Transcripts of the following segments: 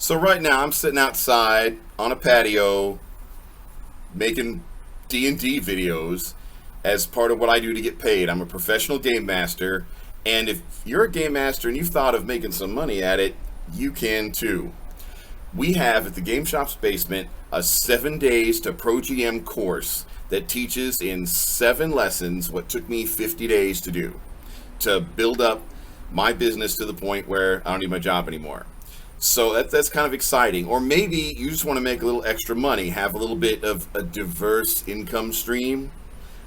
So right now I'm sitting outside on a patio making D&D videos as part of what I do to get paid. I'm a professional game master, and if you're a game master and you've thought of making some money at it, you can too. We have at the Game Shop's basement a 7 days to Pro GM course that teaches in 7 lessons what took me 50 days to do to build up my business to the point where I don't need my job anymore. So that's kind of exciting. Or maybe you just want to make a little extra money, have a little bit of a diverse income stream.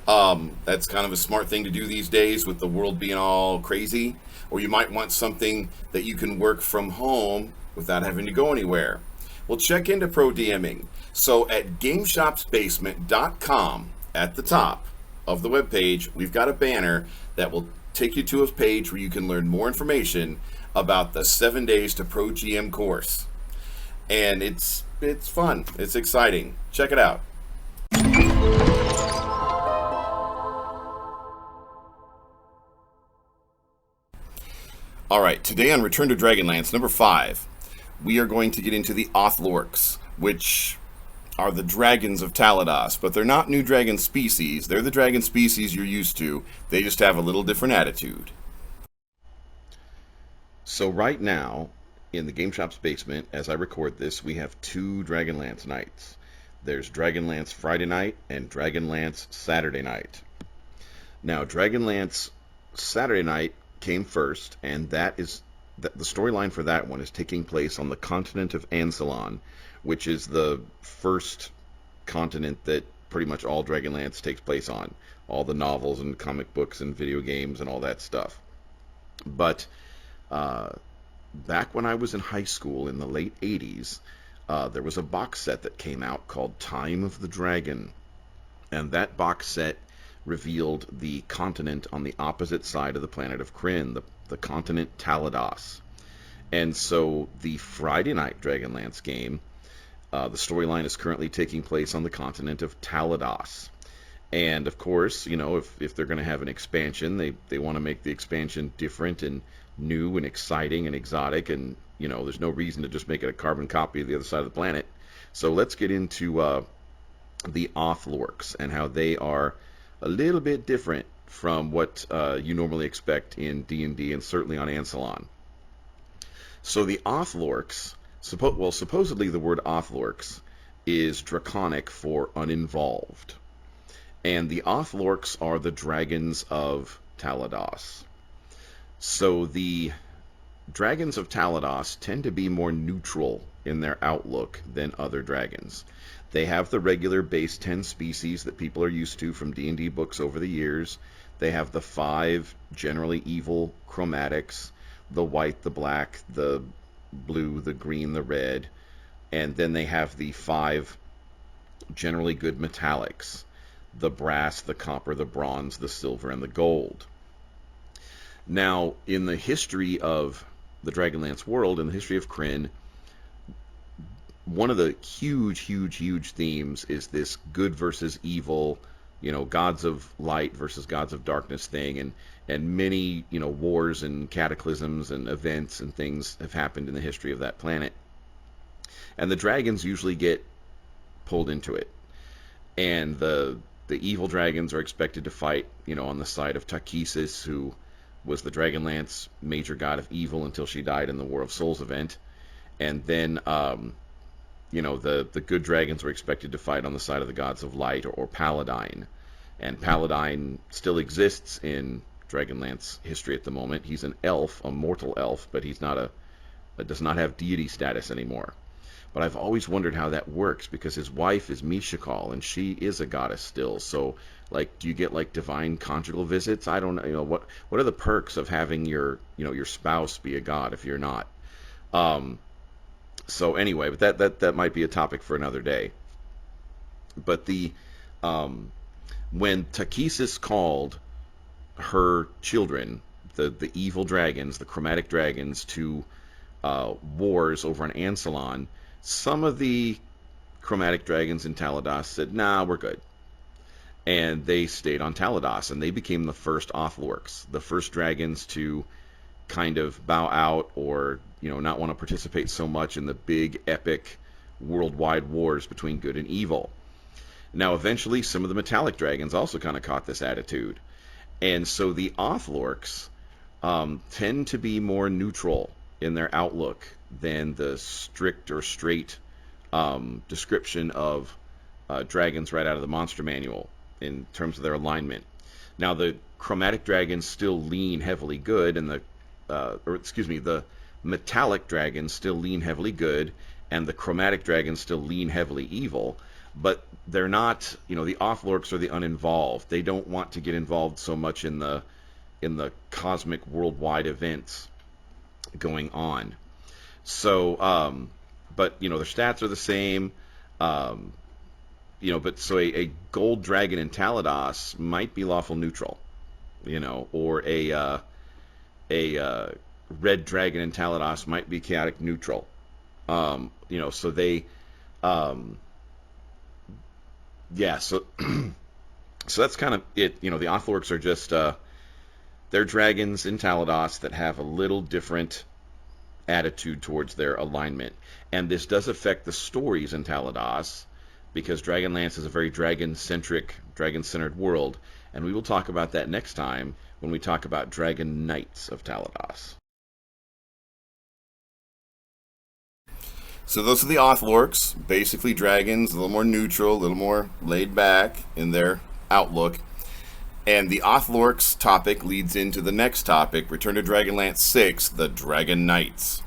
That's kind of a smart thing to do these days with the world being all crazy. Or you might want something that you can work from home without having to go anywhere. Well, check into Pro DMing. So at GameShopsBasement.com, at the top of the webpage, we've got a banner that will take you to a page where you can learn more information about the 7 days to Pro GM course. And it's fun. It's exciting. Check it out. All right, today on Return to Dragonlance, number 5, we are going to get into the Othlorx, which are the dragons of Taladas, but they're not new dragon species. They're the dragon species you're used to. They just have a little different attitude. So right now, in the Game Shop's basement, as I record this, we have 2 Dragonlance nights. There's Dragonlance Friday night and Dragonlance Saturday night. Now, Dragonlance Saturday night came first, and the storyline for that one is taking place on the continent of Ansalon, which is the first continent that pretty much all Dragonlance takes place on. All the novels and comic books and video games and all that stuff. But back when I was in high school in the late 80s, there was a box set that came out called Time of the Dragon. And that box set revealed the continent on the opposite side of the planet of Krynn, the continent Taladas. And so the Friday night Dragonlance game, the storyline is currently taking place on the continent of Taladas. And of course, if they're going to have an expansion, they want to make the expansion different and new and exciting and exotic, and there's no reason to just make it a carbon copy of the other side of the planet. So let's get into the Othlorx and how they are a little bit different from what you normally expect in D&D and certainly on Ansalon. So the Othlorx, supposedly the word Othlorx is draconic for uninvolved. And the Othlorx are the dragons of Taladas. So the dragons of Taladas tend to be more neutral in their outlook than other dragons. They have the regular base 10 species that people are used to from D&D books over the years. They have the 5 generally evil chromatics, the white, the black, the blue, the green, the red, and then they have the 5 generally good metallics, the brass, the copper, the bronze, the silver, and the gold. Now, in the history of the Dragonlance world, in the history of Krynn, one of the huge themes is this good versus evil, gods of light versus gods of darkness thing, and many, wars and cataclysms and events and things have happened in the history of that planet. And the dragons usually get pulled into it. And the evil dragons are expected to fight, on the side of Takesis, who was the Dragonlance major god of evil until she died in the War of Souls event. And then, the good dragons were expected to fight on the side of the gods of light, or Paladine. And Paladine still exists in Dragonlance history at the moment. He's an elf, a mortal elf, but he's does not have deity status anymore. But I've always wondered how that works, because his wife is Mishakal, and she is a goddess still. So, do you get divine conjugal visits? I don't know. What are the perks of having your spouse be a god if you're not? So anyway, but that might be a topic for another day. But when Takesis called her children, the evil dragons, the chromatic dragons, to wars over in Ansalon, some of the chromatic dragons in Taladas said, "Nah, we're good." And they stayed on Taladas, and they became the first Othlorx, the first dragons to kind of bow out or, not want to participate so much in the big, epic, worldwide wars between good and evil. Now, eventually, some of the metallic dragons also kind of caught this attitude. And so the Othlorx tend to be more neutral in their outlook than the strict or straight description of dragons right out of the monster manual in terms of their alignment. Now, the chromatic dragons still lean heavily good, and the metallic dragons still lean heavily good, and the chromatic dragons still lean heavily evil. But they're not, the Othlorx are the uninvolved. They don't want to get involved so much in the cosmic worldwide events going on. So, but their stats are the same. But so a gold dragon in Taladas might be lawful neutral, or a red dragon in Taladas might be chaotic neutral. So they, yeah, so so that's kind of it. The Othlorx are just they're dragons in Taladas that have a little different attitude towards their alignment, and this does affect the stories in Taladas because Dragonlance is a very dragon-centric, dragon-centered world, and we will talk about that next time when we talk about Dragon Knights of Taladas. So those are the Othlorx, basically dragons, a little more neutral, a little more laid back in their outlook. And the Othlorx topic leads into the next topic, Return to Dragonlance 6, the Dragon Knights.